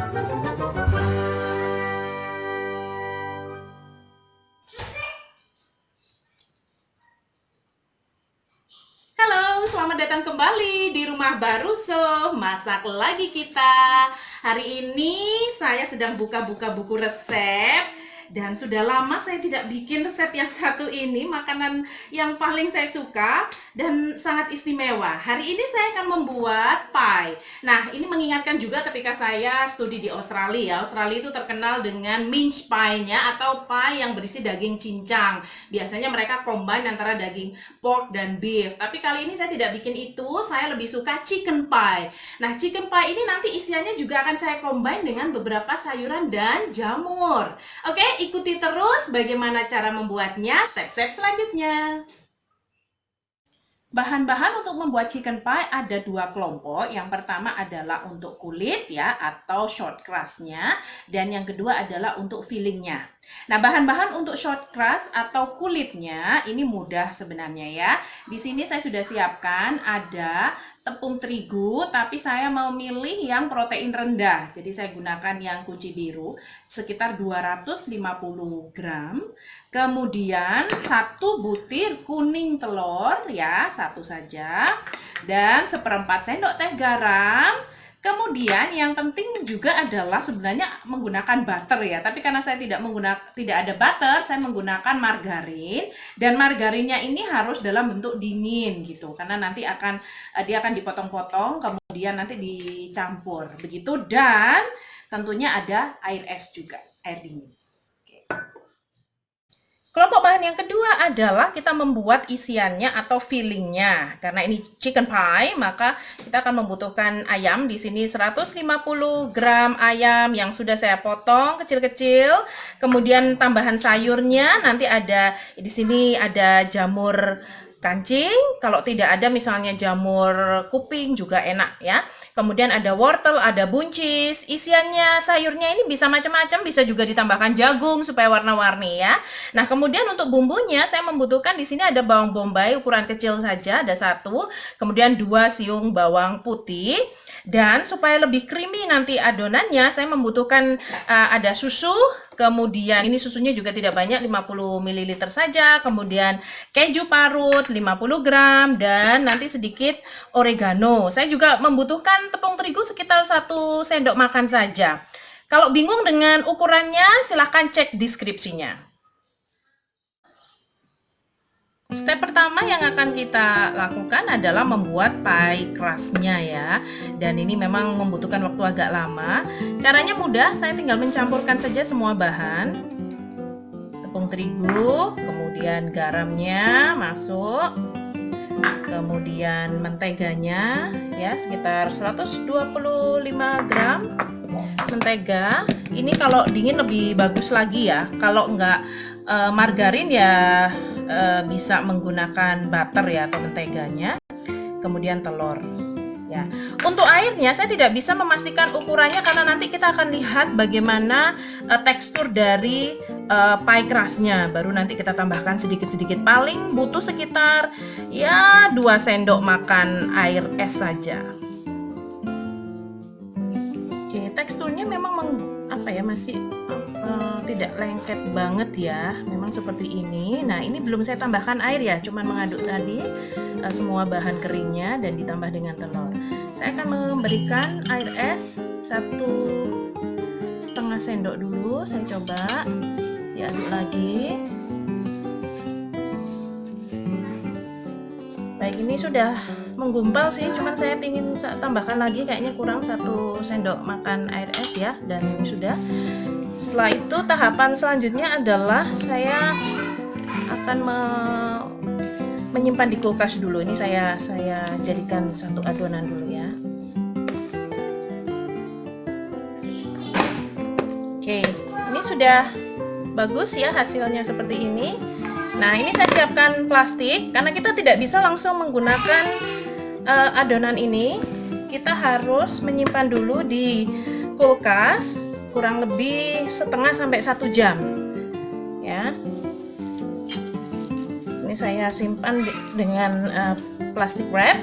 Halo, selamat datang kembali di rumah baru So. Masak lagi kita. Hari ini saya sedang buka-buka buku resep dan sudah lama saya tidak bikin resep yang satu ini, makanan yang paling saya suka dan sangat istimewa. Hari ini saya akan membuat pie. Nah, ini mengingatkan juga ketika saya studi di Australia. Australia itu terkenal dengan mince pie-nya atau pie yang berisi daging cincang. Biasanya mereka combine antara daging pork dan beef. Tapi kali ini saya tidak bikin itu, saya lebih suka chicken pie. Nah, chicken pie ini nanti isiannya juga akan saya combine dengan beberapa sayuran dan jamur. Oke, ikuti terus bagaimana cara membuatnya, step-step selanjutnya. Bahan-bahan untuk membuat chicken pie ada dua kelompok. Yang pertama adalah untuk kulit ya atau short crust-nya, dan yang kedua adalah untuk fillingnya. Nah, bahan-bahan untuk short crust atau kulitnya ini mudah sebenarnya ya. Di sini saya sudah siapkan ada tepung terigu, tapi saya mau milih yang protein rendah. Jadi saya gunakan yang kunci biru sekitar 250 gram. Kemudian satu butir kuning telur ya, satu saja, dan seperempat sendok teh garam. Kemudian yang penting juga adalah sebenarnya menggunakan butter ya, tapi karena saya tidak ada butter, saya menggunakan margarin, dan margarinnya ini harus dalam bentuk dingin gitu, karena nanti dia akan dipotong-potong, kemudian nanti dicampur begitu, dan tentunya ada air es juga, air dingin. Kelompok bahan yang kedua adalah kita membuat isiannya atau fillingnya. Karena ini chicken pie, maka kita akan membutuhkan ayam. Di sini 150 gram ayam yang sudah saya potong kecil-kecil. Kemudian tambahan sayurnya nanti ada di sini ada jamur kancing, kalau tidak ada misalnya jamur kuping juga enak ya. Kemudian ada wortel, ada buncis. Isiannya sayurnya ini bisa macam-macam, bisa juga ditambahkan jagung supaya warna-warni ya. Nah, kemudian untuk bumbunya saya membutuhkan di sini ada bawang bombay ukuran kecil saja, ada satu, kemudian 2 siung bawang putih, dan supaya lebih creamy nanti adonannya saya membutuhkan ada susu. Kemudian ini susunya juga tidak banyak, 50 ml saja. Kemudian keju parut 50 gram dan nanti sedikit oregano. Saya juga membutuhkan tepung terigu sekitar 1 sendok makan saja. Kalau bingung dengan ukurannya, silahkan cek deskripsinya. Step pertama yang akan kita lakukan adalah membuat pie crust-nya ya. Dan ini memang membutuhkan waktu agak lama. Caranya mudah, saya tinggal mencampurkan saja semua bahan. Tepung terigu, kemudian garamnya masuk. Kemudian menteganya ya sekitar 125 gram mentega. Ini kalau dingin lebih bagus lagi ya. Kalau enggak margarin ya bisa menggunakan butter ya atau menteganya. Kemudian telur ya. Untuk airnya saya tidak bisa memastikan ukurannya karena nanti kita akan lihat bagaimana tekstur dari pie crust-nya. Baru nanti kita tambahkan sedikit-sedikit. Paling butuh sekitar ya 2 sendok makan air es saja. Oke, teksturnya memang masih tidak lengket banget ya, memang seperti ini. Nah, ini belum saya tambahkan air ya, cuman mengaduk tadi semua bahan keringnya dan ditambah dengan telur. Saya akan memberikan air es 1,5 sendok dulu. Saya coba diaduk lagi. Baik, ini sudah menggumpal sih, cuman saya ingin tambahkan lagi, kayaknya kurang 1 sendok makan air es ya, dan ini sudah. Setelah itu tahapan selanjutnya adalah saya akan menyimpan di kulkas dulu. Ini saya jadikan satu adonan dulu ya. Oke, ini sudah bagus ya hasilnya seperti ini. Nah, ini saya siapkan plastik karena kita tidak bisa langsung menggunakan adonan ini. Kita harus menyimpan dulu di kulkas kurang lebih setengah sampai 1 jam ya. Ini saya simpan dengan plastik wrap.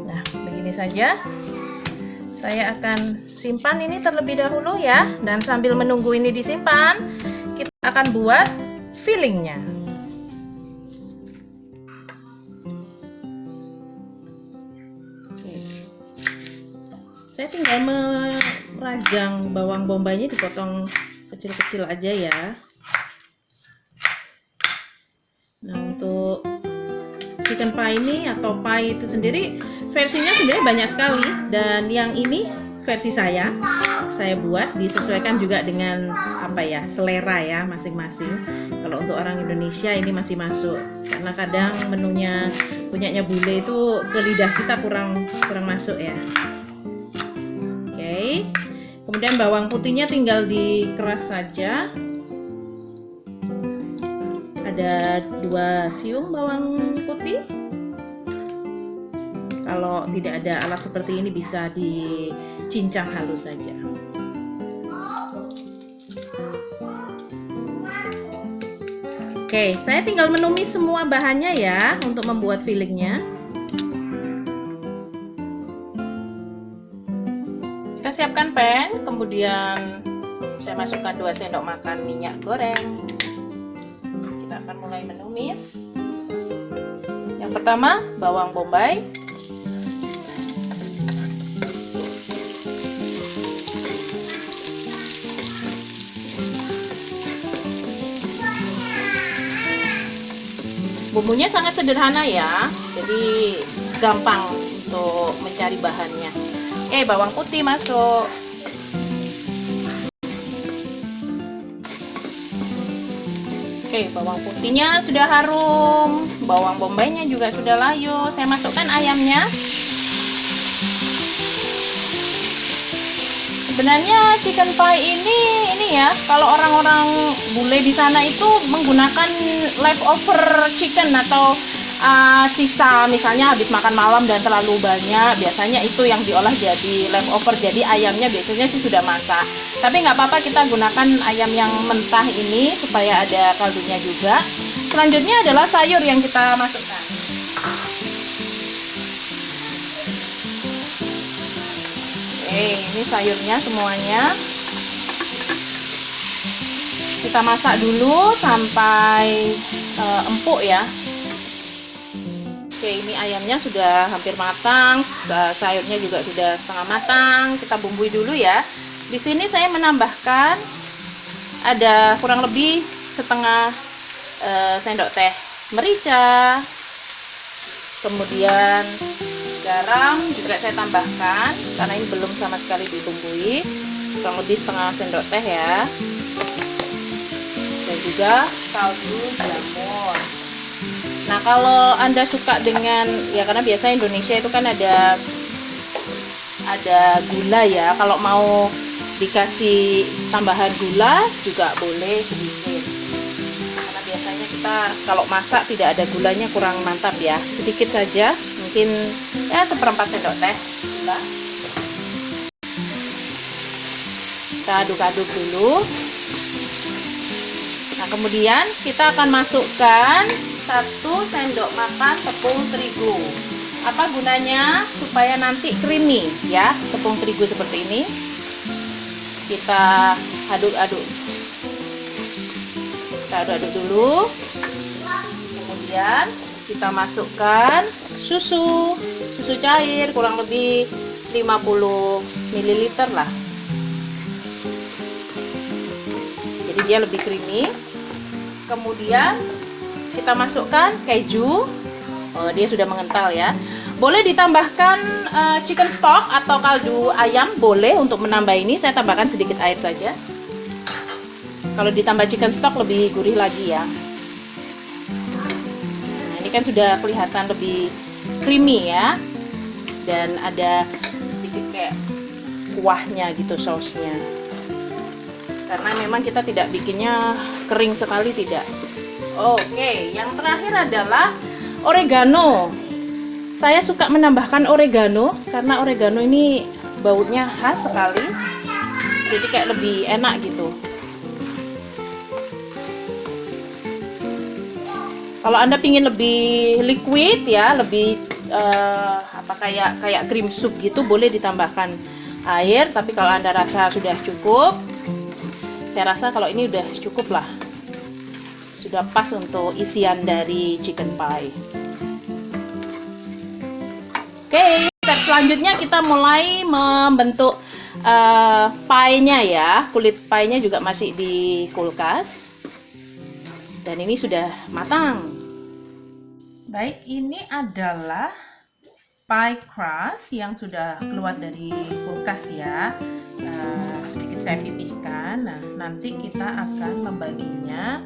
Nah, begini Begini saja. Saya akan simpan ini terlebih dahulu ya. Dan sambil menunggu ini disimpan, kita akan buat fillingnya. Saya tinggal merajang bawang bombaynya, dipotong kecil-kecil aja ya. Nah, untuk chicken pie ini atau pie itu sendiri versinya sebenarnya banyak sekali, dan yang ini versi saya buat disesuaikan juga dengan apa ya, selera ya masing-masing. Kalau untuk orang Indonesia ini masih masuk, karena kadang menunya punyanya bule itu ke lidah kita kurang masuk ya. Oke. Kemudian bawang putihnya tinggal dikeras saja. Ada 2 siung bawang putih. Kalau tidak ada alat seperti ini bisa dicincang halus saja. Oke, saya tinggal menumis semua bahannya ya untuk membuat fillingnya. Kita siapkan pan, kemudian saya masukkan 2 sendok makan minyak goreng. Kita akan mulai menumis. Yang pertama, bawang bombay. Bumbunya sangat sederhana ya, jadi gampang untuk mencari bahannya. Bawang putih masuk. Bawang putihnya sudah harum, bawang bombaynya juga sudah layu. Saya masukkan ayamnya. Sebenarnya chicken pie ini ya, kalau orang-orang bule di sana itu menggunakan leftover chicken atau sisa, misalnya habis makan malam dan terlalu banyak, biasanya itu yang diolah jadi leftover. Jadi ayamnya biasanya sih sudah masak, tapi nggak apa-apa, kita gunakan ayam yang mentah ini supaya ada kaldunya juga. Selanjutnya adalah sayur yang kita masukkan. Ini sayurnya semuanya kita masak dulu sampai empuk ya. Ini ayamnya sudah hampir matang, sayurnya juga sudah setengah matang. Kita bumbui dulu ya. Di sini saya menambahkan ada kurang lebih setengah sendok teh merica, kemudian garam juga saya tambahkan karena ini belum sama sekali dibumbui, kurang lebih setengah sendok teh ya. Dan juga kaldu jamur. Nah, kalau Anda suka dengan ya, karena biasa Indonesia itu kan ada gula ya, kalau mau dikasih tambahan gula juga boleh sedikit, karena biasanya kita kalau masak tidak ada gulanya kurang mantap ya. Sedikit saja, mungkin ya 1/4 sendok teh gula. Kita aduk-aduk dulu. Nah, kemudian kita akan masukkan 1 sendok makan tepung terigu. Apa gunanya? Supaya nanti creamy ya, tepung terigu seperti ini. Kita aduk-aduk. Kita aduk-aduk dulu. Kemudian kita masukkan susu cair kurang lebih 50 ml lah. Jadi dia lebih creamy. Kemudian kita masukkan keju. Dia sudah mengental ya. Boleh ditambahkan chicken stock atau kaldu ayam, boleh untuk menambah ini. Saya tambahkan sedikit air saja. Kalau ditambah chicken stock lebih gurih lagi ya. Nah, ini kan sudah kelihatan lebih creamy ya. Dan ada sedikit kayak kuahnya gitu sausnya. Karena memang kita tidak bikinnya kering sekali, tidak. Oke, yang terakhir adalah oregano. Saya suka menambahkan oregano karena oregano ini baunya khas sekali. Jadi kayak lebih enak gitu. Kalau Anda pingin lebih liquid ya, lebih kayak cream soup gitu, boleh ditambahkan air, tapi kalau Anda rasa sudah cukup, saya rasa kalau ini udah cukup lah, sudah pas untuk isian dari chicken pie. Oke, step selanjutnya kita mulai membentuk pie-nya ya. Kulit pie-nya juga masih di kulkas. Dan ini sudah matang. Baik, ini adalah pie crust yang sudah keluar dari kulkas ya. Sedikit saya pipihkan. Nah, nanti kita akan membaginya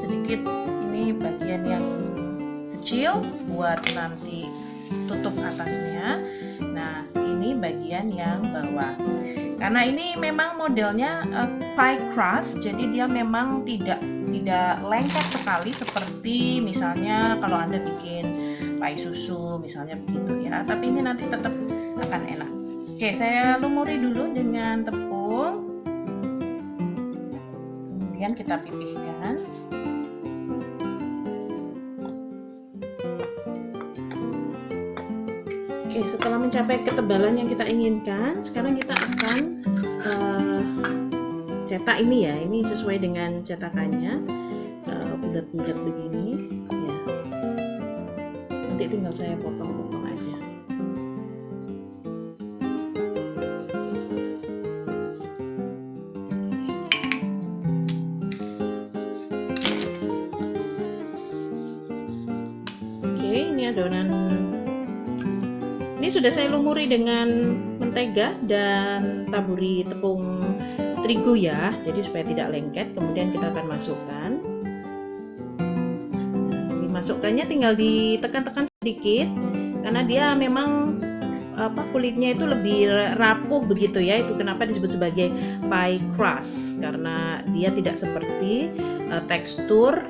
sedikit. Ini bagian yang kecil buat nanti tutup atasnya. Nah, ini bagian yang bawah. Karena ini memang modelnya pie crust, jadi dia memang tidak lengket sekali seperti misalnya kalau Anda bikin pie susu misalnya begitu ya. Tapi ini nanti tetap akan enak. Oke, saya lumuri dulu dengan tepung. Kemudian kita pipihkan. Oke, setelah mencapai ketebalan yang kita inginkan, sekarang kita akan cetak ini ya. Ini sesuai dengan cetakannya, bulat-bulat begini ya. Nanti tinggal saya potong-potong aja. Oke, ini adonan. Ini sudah saya lumuri dengan mentega dan taburi tepung terigu ya, jadi supaya tidak lengket. Kemudian kita akan masukkan. Nah, dimasukkannya tinggal ditekan-tekan sedikit karena dia memang kulitnya itu lebih rapuh begitu ya. Itu kenapa disebut sebagai pie crust, karena dia tidak seperti tekstur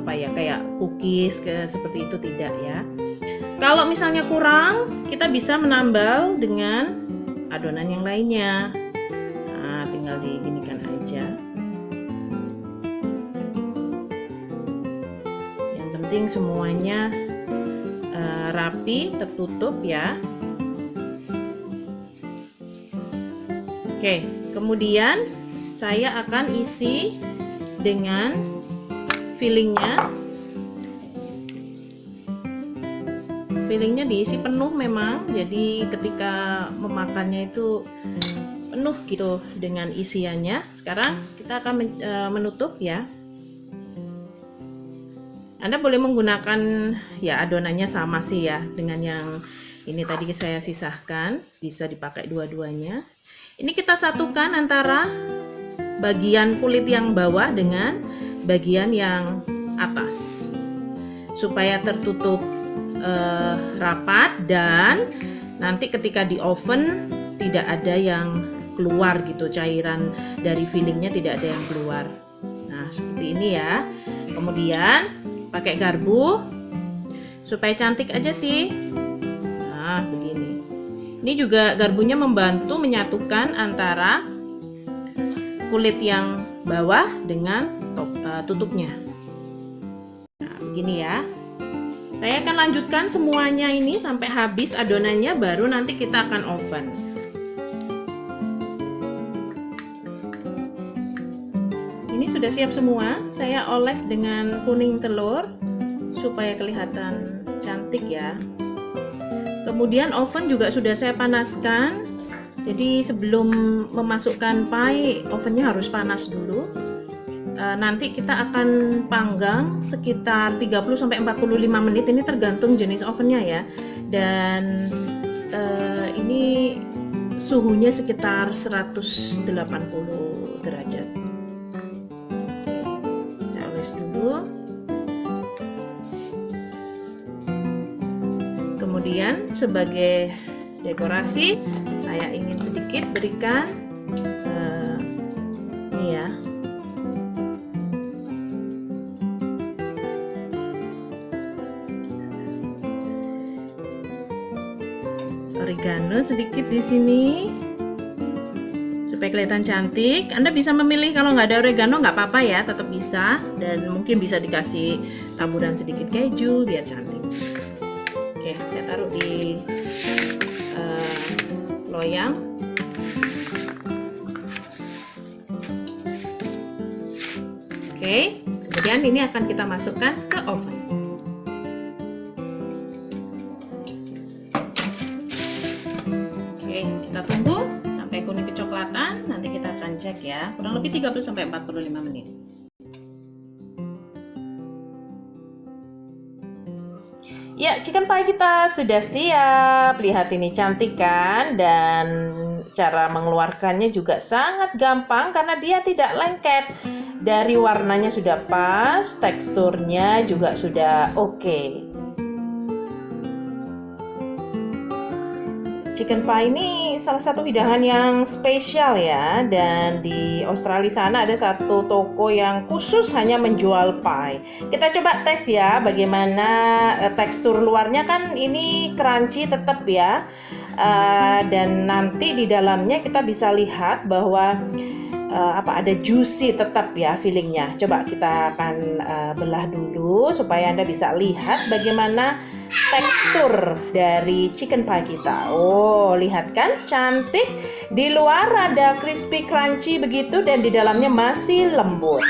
kayak cookies seperti itu, tidak ya. Kalau misalnya kurang, kita bisa menambal dengan adonan yang lainnya. Nah, tinggal diginikan aja. Yang penting semuanya rapi, tertutup ya. Oke, kemudian saya akan isi dengan fillingnya. Fillingnya diisi penuh memang, jadi ketika memakannya itu penuh gitu dengan isiannya. Sekarang kita akan menutup ya. Anda boleh menggunakan ya adonannya sama sih ya dengan yang ini tadi saya sisahkan, bisa dipakai dua-duanya. Ini kita satukan antara bagian kulit yang bawah dengan bagian yang atas supaya tertutup rapat, dan nanti ketika di oven tidak ada yang keluar gitu, cairan dari fillingnya tidak ada yang keluar. Nah, seperti ini ya. Kemudian pakai garpu supaya cantik aja sih. Nah, begini. Ini juga garpunya membantu menyatukan antara kulit yang bawah dengan tutupnya. Nah, begini ya. Saya akan lanjutkan semuanya ini sampai habis adonannya, baru nanti kita akan oven. Ini sudah siap semua. Saya oles dengan kuning telur supaya kelihatan cantik ya. Kemudian oven juga sudah saya panaskan. Jadi sebelum memasukkan pie, ovennya harus panas dulu. Nanti kita akan panggang sekitar 30-45 menit, ini tergantung jenis ovennya ya. Dan ini suhunya sekitar 180 derajat. Saya oles dulu. Kemudian sebagai dekorasi, saya ingin sedikit berikan ini ya, oregano sedikit di sini supaya kelihatan cantik. Anda bisa memilih kalau nggak ada oregano nggak apa-apa ya, tetap bisa, dan mungkin bisa dikasih taburan sedikit keju biar cantik. Oke, saya taruh di loyang. Oke, kemudian ini akan kita masukkan ke oven. Oke, kita tunggu sampai kuning kecoklatan. Nanti kita akan cek ya, kurang lebih 30-45 menit. Ya, chicken pie kita sudah siap. Lihat ini cantik kan? Dan cara mengeluarkannya juga sangat gampang karena dia tidak lengket. Dari warnanya sudah pas, teksturnya juga sudah oke. Chicken pie ini salah satu hidangan yang spesial ya, dan di Australia sana ada satu toko yang khusus hanya menjual pie. Kita coba tes ya bagaimana tekstur luarnya, kan ini crunchy tetap ya, dan nanti di dalamnya kita bisa lihat bahwa ada juicy tetap ya feelingnya. Coba kita akan belah dulu supaya Anda bisa lihat bagaimana tekstur dari chicken pie kita. Oh, lihat kan cantik. Di luar ada crispy crunchy begitu dan di dalamnya masih lembut.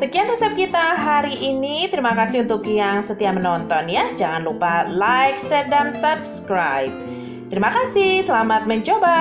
Sekian resep kita hari ini. Terima kasih untuk yang setia menonton ya. Jangan lupa like, share, dan subscribe. Terima kasih, selamat mencoba.